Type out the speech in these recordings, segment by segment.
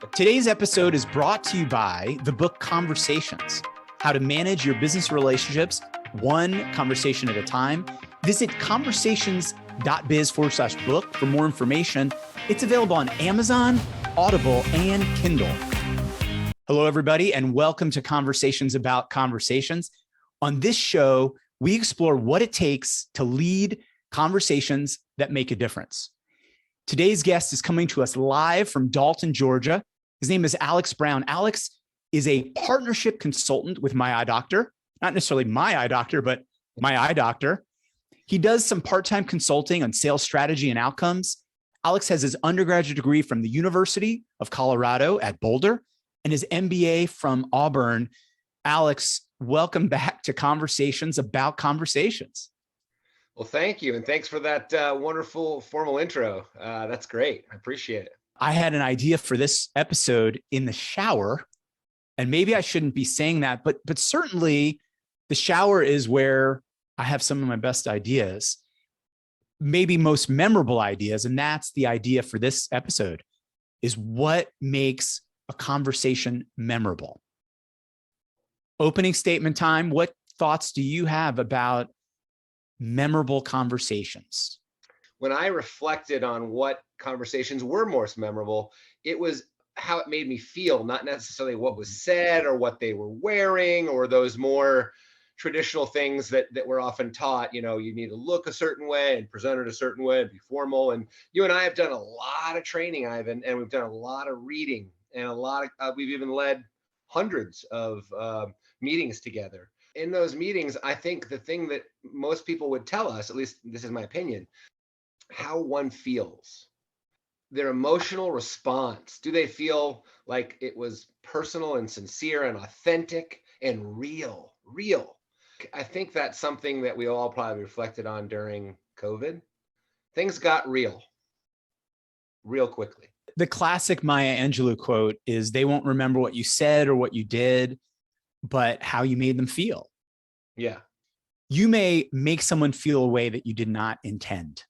Today's episode is brought to you by the book Conversations, How to Manage Your Business Relationships One Conversation at a Time. Visit conversations.biz/book for more information. It's available on Amazon, Audible, and Kindle. Hello, everybody, and welcome to Conversations About Conversations. On this show, we explore what it takes to lead conversations that make a difference. Today's guest is coming to us live from Dalton, Georgia. His name is Alex Brown. Alex is a partnership consultant with MyEyeDr, not necessarily my eye doctor, but MyEyeDr. He does some part-time consulting on sales strategy and outcomes. Alex has his undergraduate degree from the University of Colorado at Boulder and his MBA from Auburn. Alex, welcome back to Conversations About Conversations. Well, thank you. And thanks for that wonderful formal intro. That's great. I appreciate it. I had an idea for this episode in the shower, and maybe I shouldn't be saying that, but certainly the shower is where I have some of my best ideas, maybe most memorable ideas. And that's the idea for this episode, is what makes a conversation memorable. Opening statement time. What thoughts do you have about memorable conversations? When I reflected on what conversations were most memorable, it was how it made me feel, not necessarily what was said or what they were wearing or those more traditional things that we're often taught. You know, you need to look a certain way and present it a certain way and be formal. And you and I have done a lot of training, Ivan, and we've done a lot of reading and we've even led hundreds of meetings together. In those meetings, I think the thing that most people would tell us, at least this is my opinion, how one feels, their emotional response. Do they feel like it was personal and sincere and authentic and real? I think that's something that we all probably reflected on during COVID. Things got real quickly. The classic Maya Angelou quote is, they won't remember what you said or what you did, but how you made them feel. Yeah. You may make someone feel a way that you did not intend.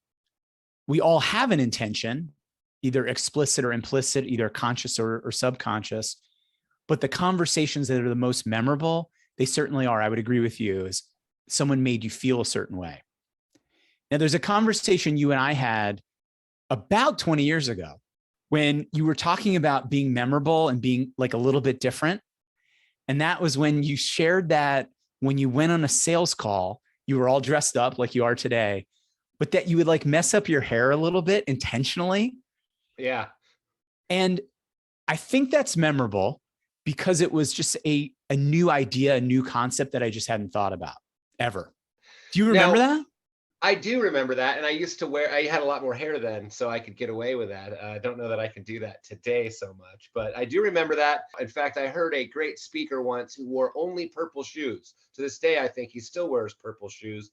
We all have an intention, either explicit or implicit, either conscious or subconscious, but the conversations that are the most memorable, they certainly are. I would agree with you, is someone made you feel a certain way. Now, there's a conversation you and I had about 20 years ago when you were talking about being memorable and being like a little bit different. And that was when you shared that when you went on a sales call, you were all dressed up like you are today, but that you would like mess up your hair a little bit intentionally. Yeah. And I think that's memorable because it was just a new idea, a new concept that I just hadn't thought about ever. Do you remember that? I do remember that. And I had a lot more hair then, so I could get away with that. I don't know that I can do that today so much, but I do remember that. In fact, I heard a great speaker once who wore only purple shoes. To this day, I think he still wears purple shoes.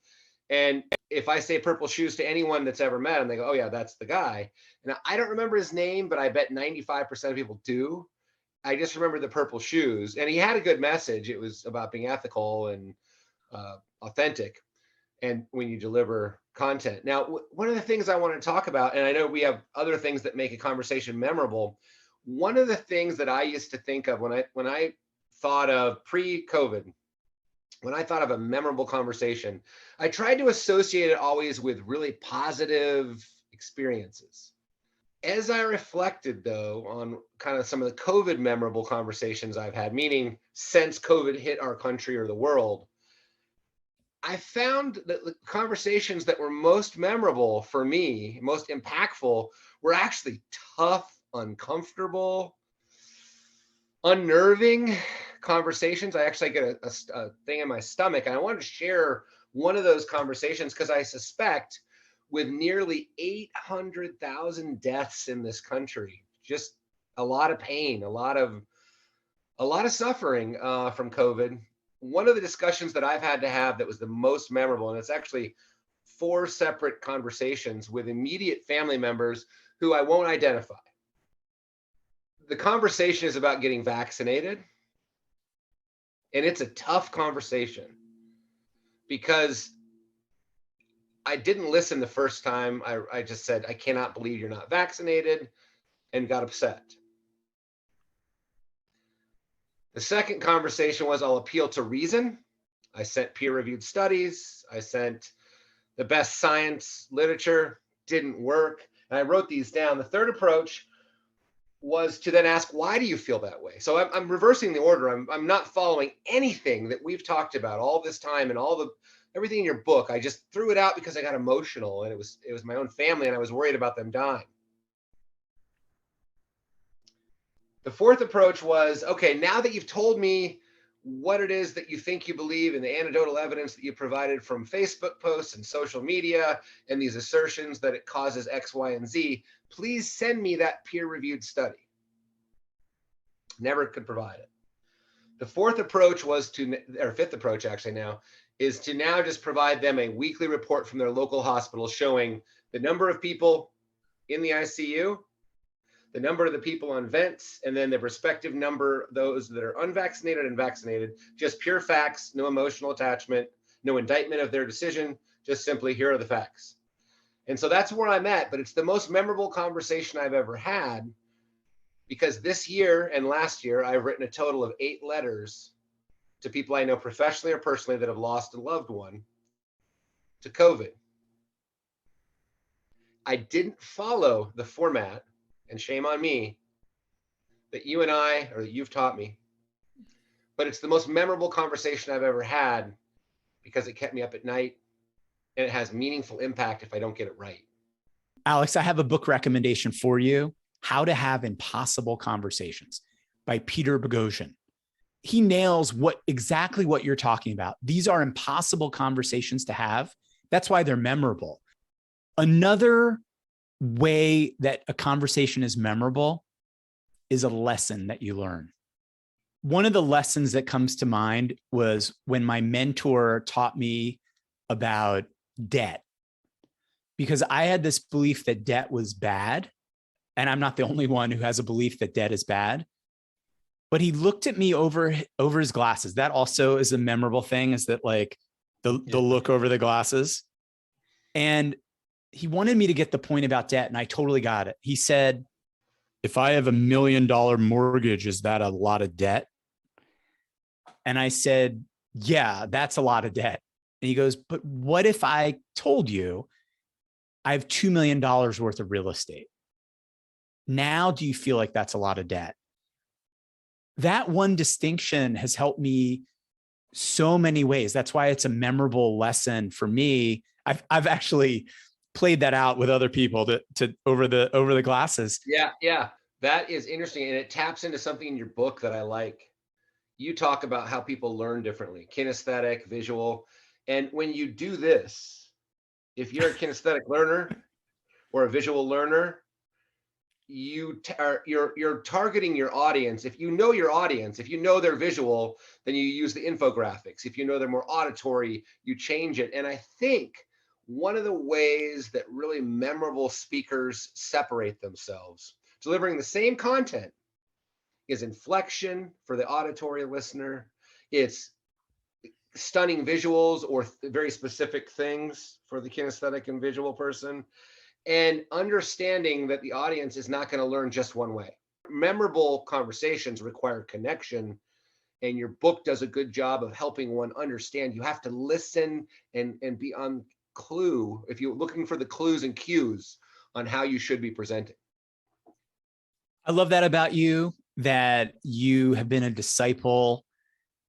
And if I say purple shoes to anyone that's ever met him, they go, oh yeah, that's the guy. And I don't remember his name, but I bet 95% of people do. I just remember the purple shoes. And he had a good message. It was about being ethical and authentic, and when you deliver content. Now, one of the things I want to talk about, and I know we have other things that make a conversation memorable. One of the things that I used to think of when I thought of pre-COVID, when I thought of a memorable conversation, I tried to associate it always with really positive experiences. As I reflected, though, on kind of some of the COVID memorable conversations I've had, meaning since COVID hit our country or the world, I found that the conversations that were most memorable for me, most impactful, were actually tough, uncomfortable, unnerving conversations. I actually get a thing in my stomach. And I wanted to share one of those conversations because I suspect with nearly 800,000 deaths in this country, just a lot of pain, a lot of suffering from COVID. One of the discussions that I've had to have that was the most memorable, and it's actually 4 separate conversations with immediate family members who I won't identify. The conversation is about getting vaccinated, and it's a tough conversation because I didn't listen the first time. I just said, I cannot believe you're not vaccinated, and got upset. The second conversation was I'll appeal to reason. I sent peer-reviewed studies. I sent the best science literature. Didn't work. And I wrote these down. The third approach was to then ask, why do you feel that way? So I'm reversing the order. I'm not following anything that we've talked about all this time and everything in your book. I just threw it out because I got emotional, and it was my own family and I was worried about them dying. The fourth approach was, okay, now that you've told me what it is that you think you believe and the anecdotal evidence that you provided from Facebook posts and social media and these assertions that it causes X, Y, and Z, please send me that peer-reviewed study. Never could provide it. The fourth approach was or fifth approach actually now, is to now just provide them a weekly report from their local hospital showing the number of people in the ICU, the number of the people on vents, and then the respective number, those that are unvaccinated and vaccinated, just pure facts, no emotional attachment, no indictment of their decision, just simply here are the facts. And so that's where I'm at, but it's the most memorable conversation I've ever had, because this year and last year, I've written a total of 8 letters to people I know professionally or personally that have lost a loved one to COVID. I didn't follow the format, and shame on me, that you and I, or that you've taught me, but it's the most memorable conversation I've ever had because it kept me up at night, and it has meaningful impact if I don't get it right. Alex, I have a book recommendation for you, How to Have Impossible Conversations by Peter Boghossian. He nails exactly what you're talking about. These are impossible conversations to have. That's why they're memorable. Another way that a conversation is memorable is a lesson that you learn. One of the lessons that comes to mind was when my mentor taught me about debt, because I had this belief that debt was bad. And I'm not the only one who has a belief that debt is bad. But he looked at me over his glasses. That also is a memorable thing, is that like the look over the glasses. And he wanted me to get the point about debt, and I totally got it. He said, if I have $1 million mortgage, is that a lot of debt? And I said, yeah, that's a lot of debt. And he goes, but what if I told you I have $2 million worth of real estate? Now, do you feel like that's a lot of debt? That one distinction has helped me so many ways. That's why it's a memorable lesson for me. I've actually played that out with other people to over the glasses. Yeah. That is interesting. And it taps into something in your book that I like. You talk about how people learn differently, kinesthetic, visual. And when you do this, if you're a kinesthetic learner or a visual learner, you're targeting your audience. If you know your audience, if you know they're visual, then you use the infographics. If you know they're more auditory, you change it. And I think one of the ways that really memorable speakers separate themselves, delivering the same content, is inflection for the auditory listener. It's stunning visuals or very specific things for the kinesthetic and visual person, and understanding that the audience is not going to learn just one way. Memorable conversations require connection, and your book does a good job of helping one understand. You have to listen and be on clue if you're looking for the clues and cues on how you should be presenting. I love that about you, that you have been a disciple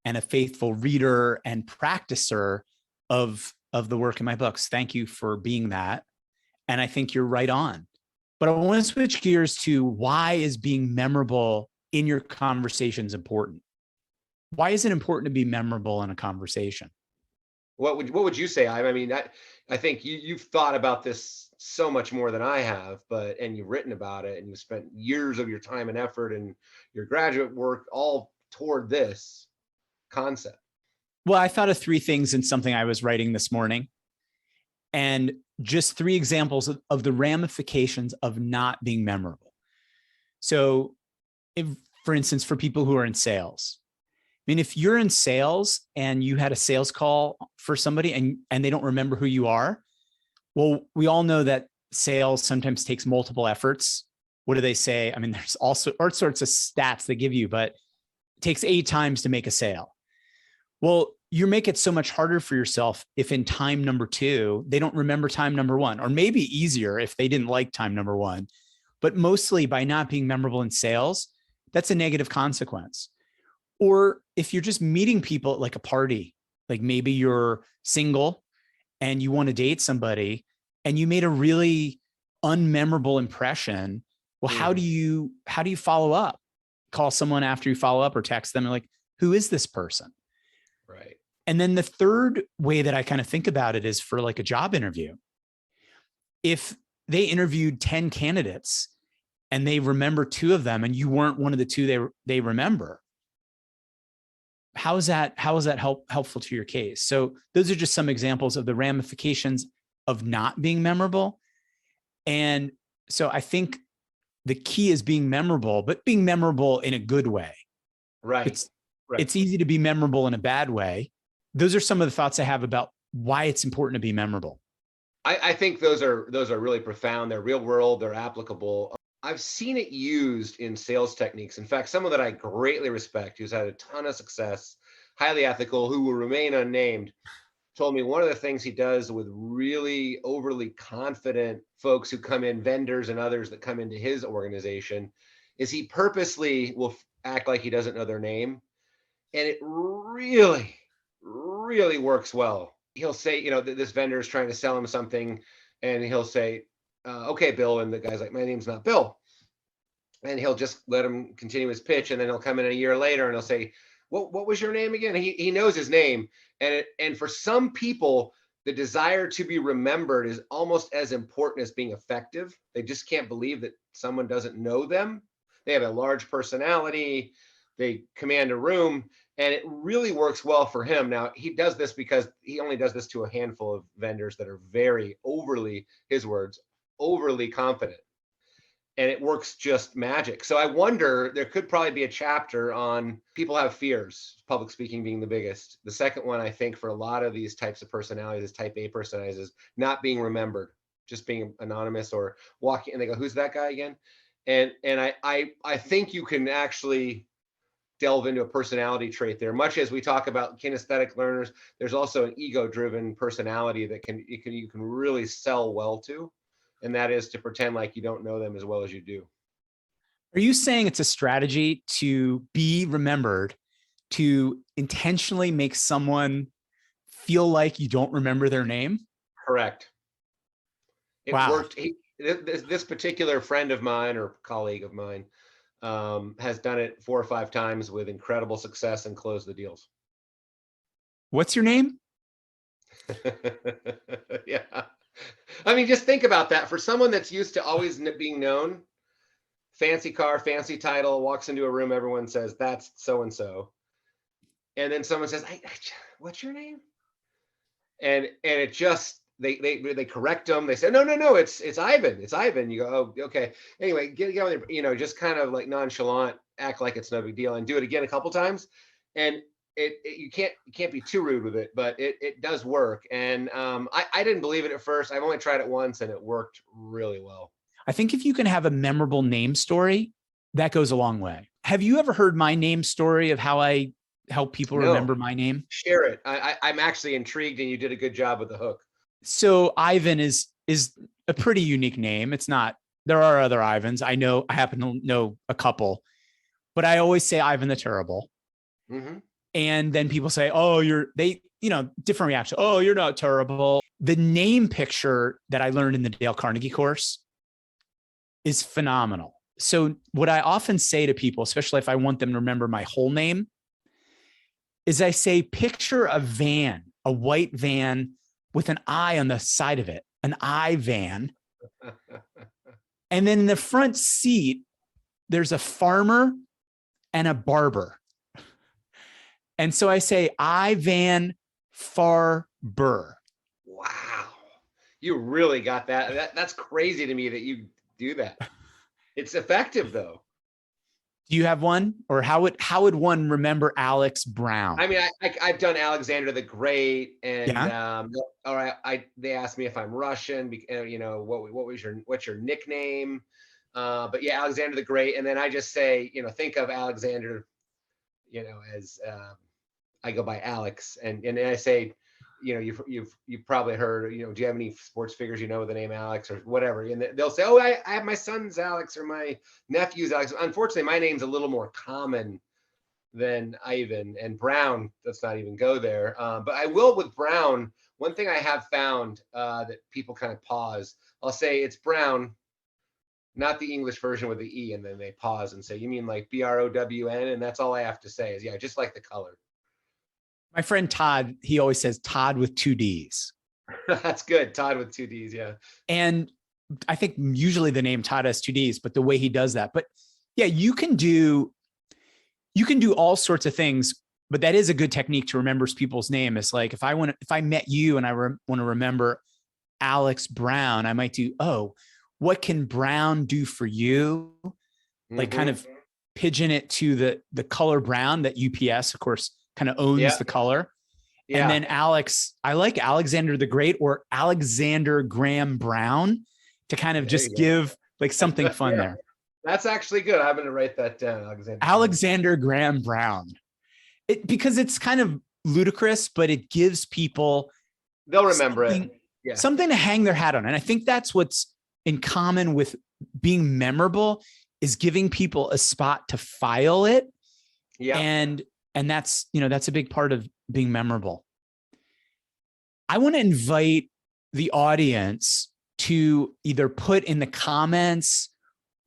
and a faithful reader and practicer of the work in my books. Thank you for being that. And I think you're right on. But I want to switch gears to, why is being memorable in your conversations important? Why is it important to be memorable in a conversation? What would you say? I mean, I think you've thought about this so much more than I have, and you've written about it, and you've spent years of your time and effort and your graduate work all toward this concept. Well, I thought of 3 things in something I was writing this morning, and just 3 examples of the ramifications of not being memorable. So, for instance, for people who are in sales, I mean, if you're in sales and you had a sales call for somebody and they don't remember who you are, well, we all know that sales sometimes takes multiple efforts. What do they say? I mean, there's also all sorts of stats they give you, but takes 8 times to make a sale. Well, you make it so much harder for yourself if in time number 2, they don't remember time number 1, or maybe easier if they didn't like time number 1. But mostly by not being memorable in sales, that's a negative consequence. Or if you're just meeting people at like a party, like maybe you're single and you want to date somebody and you made a really unmemorable impression. Well, how do you follow up? Call someone after you follow up or text them and like, who is this person? Right. And then the third way that I kind of think about it is for like a job interview. If they interviewed 10 candidates and they remember 2 of them and you weren't one of the 2 they remember, how is that helpful to your case? So those are just some examples of the ramifications of not being memorable. And so I think the key is being memorable, but being memorable in a good way. Right. It's easy to be memorable in a bad way. Those are some of the thoughts I have about why it's important to be memorable. I think those are really profound. They're real world. They're applicable. I've seen it used in sales techniques. In fact, someone that I greatly respect, who's had a ton of success, highly ethical, who will remain unnamed, told me one of the things he does with really overly confident folks who come in, vendors and others that come into his organization, is he purposely will act like he doesn't know their name. And it really, really works well. He'll say, this vendor is trying to sell him something, and he'll say, okay, Bill. And the guy's like, my name's not Bill. And he'll just let him continue his pitch. And then he'll come in a year later and he'll say, what was your name again? He knows his name. And for some people, the desire to be remembered is almost as important as being effective. They just can't believe that someone doesn't know them. They have a large personality. They command a room, and it really works well for him. Now, he does this because he only does this to a handful of vendors that are very overly, his words, overly confident. And it works just magic. So I wonder, there could probably be a chapter on people have fears, public speaking being the biggest. The second one, I think, for a lot of these types of personalities, type A personalities, is not being remembered, just being anonymous or walking, and they go, who's that guy again? And I think you can actually delve into a personality trait there. Much as we talk about kinesthetic learners, there's also an ego-driven personality that you can really sell well to, and that is to pretend like you don't know them as well as you do. Are you saying it's a strategy to be remembered, to intentionally make someone feel like you don't remember their name? Correct. It Wow. worked. This particular friend of mine or colleague of mine has done it 4 or 5 times with incredible success and closed the deals. What's your name? Yeah. I mean, just think about that. For someone that's used to always being known, fancy car, fancy title, walks into a room, everyone says, that's so-and-so. And then someone says, what's your name? And it just, they correct them. They say, no, it's Ivan. It's Ivan. You go, oh, okay. Anyway, get on there, just kind of like nonchalant, act like it's no big deal, and do it again a couple times. And you can't be too rude with it, but it does work. And I didn't believe it at first. I've only tried it once, and it worked really well. I think if you can have a memorable name story, that goes a long way. Have you ever heard my name story of how I help people remember my name? Share it. I'm actually intrigued, and you did a good job with the hook. So Ivan is a pretty unique name. It's not, there are other Ivans. I happen to know a couple, but I always say Ivan the Terrible. Mm-hmm. And then people say, oh, different reaction. Oh, you're not terrible. The name picture that I learned in the Dale Carnegie course is phenomenal. So what I often say to people, especially if I want them to remember my whole name, is I say, picture a van, a white van with an eye on the side of it, an eye van. And then in the front seat, there's a farmer and a barber. And so I say, Ivan Farber. Wow. You really got that. That's crazy to me that you do that. It's effective though. Do you have one? Or how would one remember Alex Brown? I mean, I've done Alexander the Great, and they asked me if I'm Russian, what's your nickname? But yeah, Alexander the Great. And then I just say, think of Alexander, as I go by Alex, and I say, you've probably heard, do you have any sports figures with the name Alex or whatever? And they'll say, oh, I have my son's Alex or my nephew's Alex. Unfortunately, my name's a little more common than Ivan, and Brown. Let's not even go there. But I will with Brown. One thing I have found that people kind of pause. I'll say it's Brown, not the English version with the E, and then they pause and say, you mean like Brown? And that's all I have to say is, yeah, just like the color. My friend Todd, he always says Todd with 2 Ds. That's good. Todd with 2 Ds. Yeah. And I think usually the name Todd has 2 Ds, but the way he does that, but yeah, you can do all sorts of things, but that is a good technique to remember people's name. It's like, if I met you and I want to remember Alex Brown, I might do, oh, what can Brown do for you? Like kind of pigeon it to the color brown that UPS, of course, kind of owns the color. Yeah. And then Alex, I like Alexander the Great or Alexander Graham Brown to kind of just give like something fun there. That's actually good. I'm going to write that down. Alexander Graham Brown. Because it's kind of ludicrous, but it gives people, they'll remember it. Yeah. Something to hang their hat on. And I think that's what's in common with being memorable, is giving people a spot to file it. Yeah. And that's, that's a big part of being memorable. I want to invite the audience to either put in the comments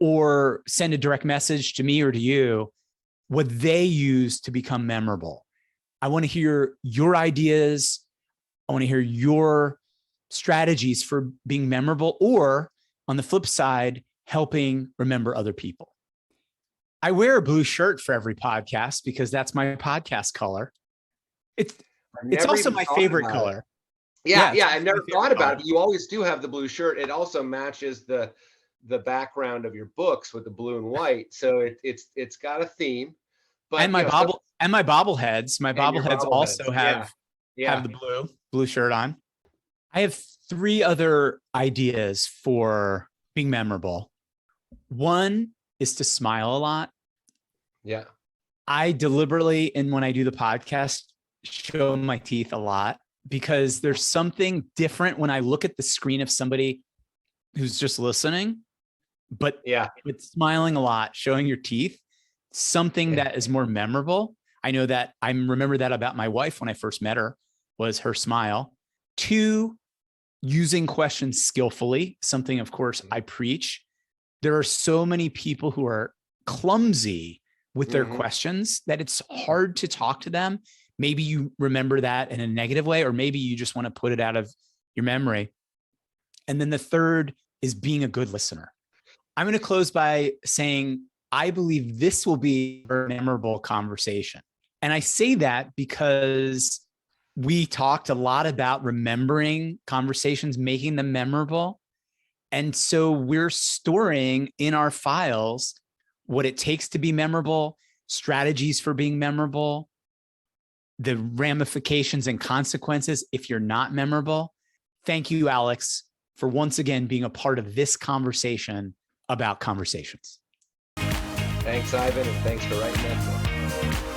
or send a direct message to me or to you what they use to become memorable. I want to hear your ideas. I want to hear your strategies for being memorable, or on the flip side, helping remember other people. I wear a blue shirt for every podcast because that's my podcast color. It's also my favorite color. Yeah. I've never thought about it, but you always do have the blue shirt. It also matches the background of your books with the blue and white. So it's got a theme. But and my bobbleheads. My bobbleheads also have the blue shirt on. I have 3 other ideas for being memorable. One is to smile a lot. Yeah. I deliberately, and when I do the podcast, show my teeth a lot, because there's something different when I look at the screen of somebody who's just listening, but smiling a lot, showing your teeth, something that is more memorable. I know that I remember that about my wife when I first met her, was her smile. 2, using questions skillfully, something, of course, I preach. There are so many people who are clumsy with their questions that it's hard to talk to them. Maybe you remember that in a negative way, or maybe you just want to put it out of your memory. And then the 3rd is being a good listener. I'm going to close by saying, I believe this will be a memorable conversation. And I say that because we talked a lot about remembering conversations, making them memorable. And so we're storing in our files what it takes to be memorable, strategies for being memorable, the ramifications and consequences if you're not memorable. Thank you, Alex, for once again being a part of this conversation about conversations. Thanks, Ivan, and thanks for writing that book.